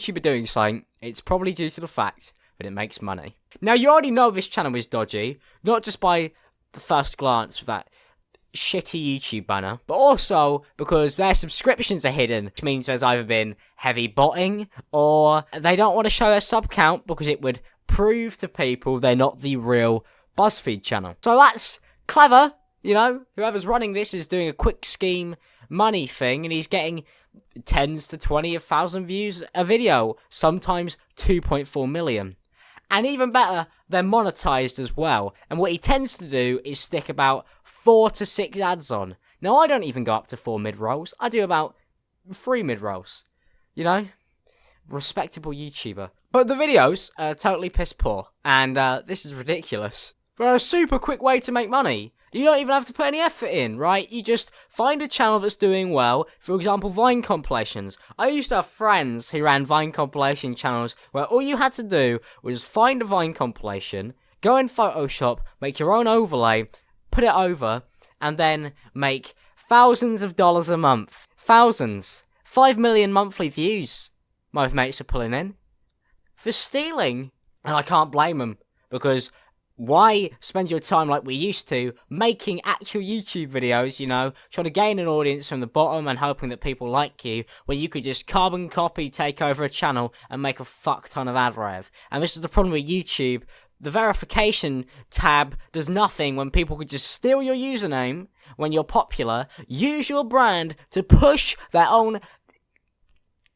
YouTuber doing something, it's probably due to the fact that it makes money. Now, you already know this channel is dodgy, not just by the first glance with that shitty YouTube banner, but also because their subscriptions are hidden, which means there's either been heavy botting, or they don't want to show their sub count because it would prove to people they're not the real BuzzFeed channel. So that's clever, you know? Whoever's running this is doing a quick scheme money thing, and he's getting tens to 20,000 views a video, sometimes 2.4 million. And even better, they're monetized as well. And what he tends to do is stick about 4 to 6 ads on. Now, I don't even go up to 4 mid-rolls. I do about 3 mid-rolls. You know? Respectable YouTuber. But the videos are totally piss poor. And this is ridiculous. But a super quick way to make money. You don't even have to put any effort in, right? You just find a channel that's doing well. For example, Vine compilations. I used to have friends who ran Vine compilation channels where all you had to do was find a Vine compilation, go in Photoshop, make your own overlay, put it over, and then make thousands of dollars a month. Thousands. 5 million monthly views my mates are pulling in. For stealing. And I can't blame them, because why spend your time like we used to, making actual YouTube videos, you know, trying to gain an audience from the bottom and hoping that people like you, when you could just carbon copy, take over a channel, and make a fuck ton of ad rev. And this is the problem with YouTube. The verification tab does nothing when people could just steal your username when you're popular, use your brand to push their own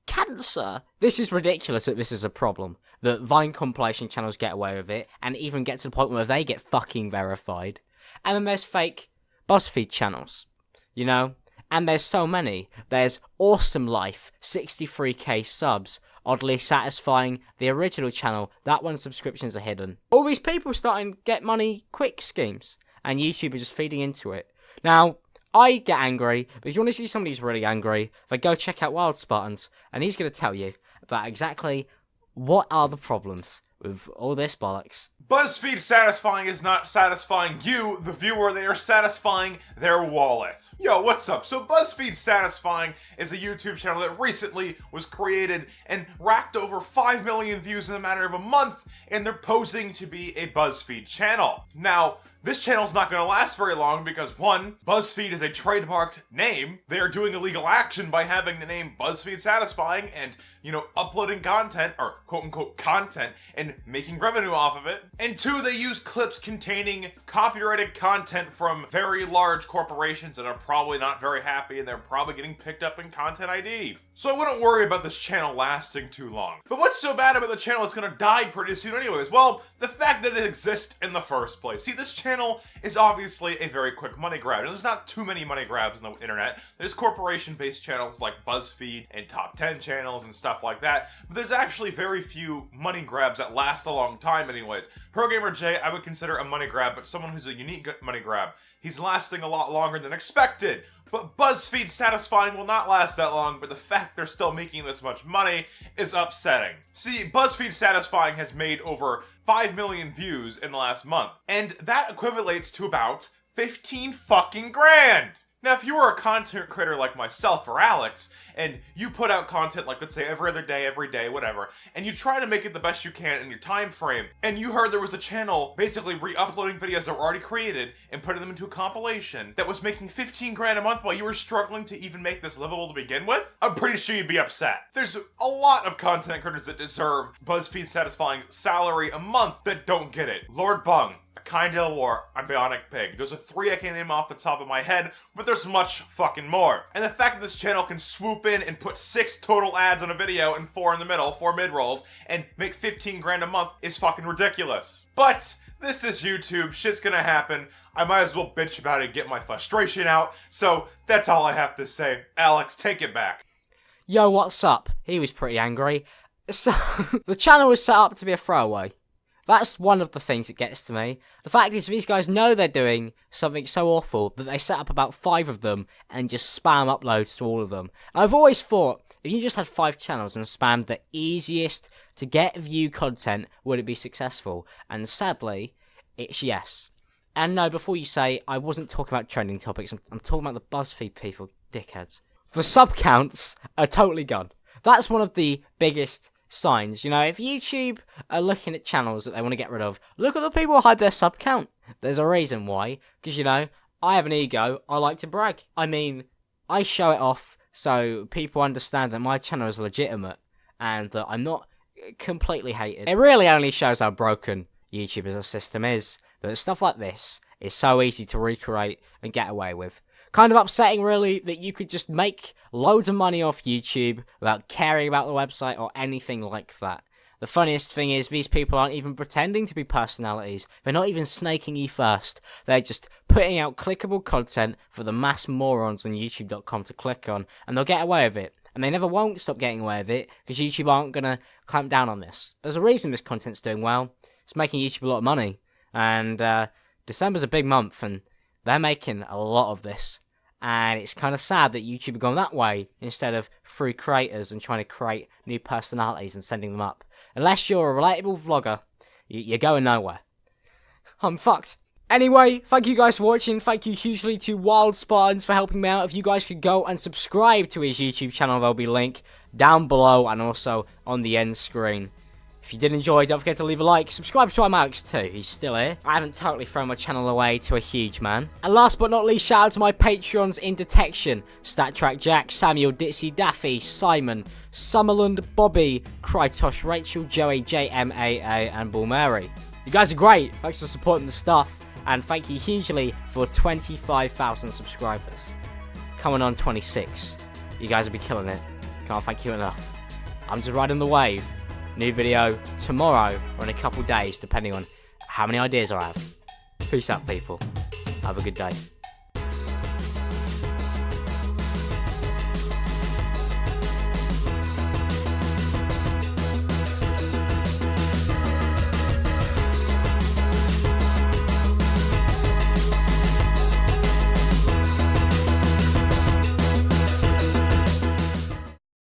cancer. This is ridiculous that this is a problem. That Vine compilation channels get away with it, and even get to the point where they get fucking verified. And then there's fake BuzzFeed channels, you know? And there's so many. There's Awesome Life, 63k subs, Oddly Satisfying, the original channel, that one's subscriptions are hidden. All these people starting to get money quick schemes, and YouTube is just feeding into it. Now, I get angry, but if you want to see somebody who's really angry, then go check out Wild Spartans, and he's going to tell you about exactly what are the problems with all this bollocks. BuzzFeed satisfying is not satisfying you, the viewer. They are satisfying their wallet. Yo, what's up? So BuzzFeed Satisfying is a YouTube channel that recently was created and racked over 5 million views in a matter of a month, and they're posing to be a BuzzFeed channel. Now, this channel's not going to last very long because, one, BuzzFeed is a trademarked name. They are doing illegal action by having the name BuzzFeed Satisfying and, you know, uploading content, or quote-unquote content, and making revenue off of it. And two, they use clips containing copyrighted content from very large corporations that are probably not very happy, and they're probably getting picked up in Content ID. So I wouldn't worry about this channel lasting too long. But what's so bad about the channel it's gonna die pretty soon anyways? Well, the fact that it exists in the first place. See, this channel is obviously a very quick money grab, and there's not too many money grabs on the internet. There's corporation-based channels like BuzzFeed and Top 10 channels and stuff like that, but there's actually very few money grabs that last a long time anyways. ProGamerJ I would consider a money grab, but someone who's a unique money grab. He's lasting a lot longer than expected. But BuzzFeed Satisfying will not last that long, but the fact they're still making this much money is upsetting. See, BuzzFeed Satisfying has made over 5 million views in the last month, and that equivalates to about 15 fucking grand! Now, if you were a content creator like myself or Alex, and you put out content like, let's say, every other day, every day, whatever, and you try to make it the best you can in your time frame, and you heard there was a channel basically re-uploading videos that were already created and putting them into a compilation that was making 15 grand a month while you were struggling to even make this livable to begin with, I'm pretty sure you'd be upset. There's a lot of content creators that deserve BuzzFeed Satisfying salary a month that don't get it. Lord Bung, Kindle War, I'm Bionic Pig. Those are 3 I can name off the top of my head, but there's much fucking more. And the fact that this channel can swoop in and put 6 total ads on a video and 4 in the middle, 4 mid-rolls, and make 15 grand a month is fucking ridiculous. But this is YouTube, shit's gonna happen. I might as well bitch about it and get my frustration out, so that's all I have to say. Alex, take it back. Yo, what's up? He was pretty angry. So, the channel was set up to be a throwaway. That's one of the things that gets to me. The fact is, these guys know they're doing something so awful that they set up about 5 of them and just spam uploads to all of them. I've always thought, if you just had 5 channels and spammed the easiest to get view content, would it be successful? And sadly, it's yes. And no, before you say, I wasn't talking about trending topics, I'm talking about the BuzzFeed people, dickheads. The sub counts are totally gone. That's one of the biggest signs. You know, if YouTube are looking at channels that they want to get rid of, look at the people who hide their sub count. There's a reason why. Because, you know, I have an ego. I like to brag. I mean, I show it off so people understand that my channel is legitimate and that I'm not completely hated. It really only shows how broken YouTube as a system is. That stuff like this is so easy to recreate and get away with. Kind of upsetting, really, that you could just make loads of money off YouTube without caring about the website or anything like that. The funniest thing is these people aren't even pretending to be personalities. They're not even snaking you first. They're just putting out clickable content for the mass morons on YouTube.com to click on, and they'll get away with it. And they never won't stop getting away with it, because YouTube aren't going to clamp down on this. There's a reason this content's doing well. It's making YouTube a lot of money. And December's a big month, and they're making a lot of this. And it's kind of sad that YouTube are going that way instead of through creators and trying to create new personalities and sending them up. Unless you're a relatable vlogger, you're going nowhere. I'm fucked. Anyway, thank you guys for watching. Thank you hugely to Wild Spartans for helping me out. If you guys could go and subscribe to his YouTube channel, there'll be a link down below and also on the end screen. If you did enjoy, don't forget to leave a like. Subscribe to Alex too, he's still here. I haven't totally thrown my channel away to a huge man. And last but not least, shout out to my Patreons in detection. StatTrack Jack, Samuel, Ditsy, Daffy, Simon, Summerland, Bobby, Krytosh, Rachel, Joey, JMAA, and Bull Mary. You guys are great. Thanks for supporting the stuff. And thank you hugely for 25,000 subscribers. Coming on 26. You guys will be killing it. Can't thank you enough. I'm just riding the wave. New video tomorrow or in a couple days, depending on how many ideas I have. Peace out, people. Have a good day.